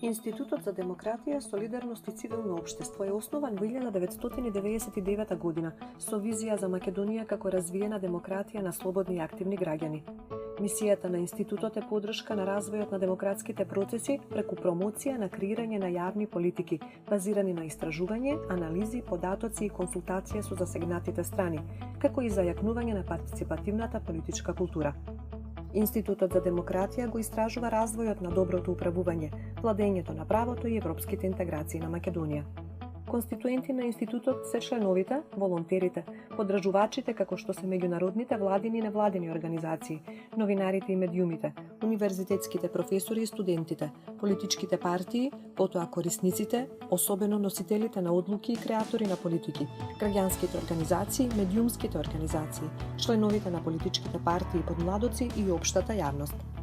Институтот за демократија, солидарност и цивилно општество е основан во 1999 година со визија за Македонија како развиена демократија на слободни и активни граѓани. Мисијата на институтот е поддршка на развојот на демократските процеси преку промоција на креирање на јавни политики, базирани на истражување, анализи, податоци и консултација со засегнатите страни, како и зајакнување на партиципативната политичка култура. Институтот за демократија го истражува развојот на доброто управување, владењето на правото и европските интеграции на Македонија. Конституенти на институтот се членовите, волонтерите, подржувачите како што се меѓународните владини и невладини организации, новинарите и медиумите, универзитетските професори и студентите, политичките партии, потоа корисниците, особено носителите на одлуки и креатори на политики, граѓанските организации, медиумските организации, членовите на политичките партии и подмладоци и општата јавност.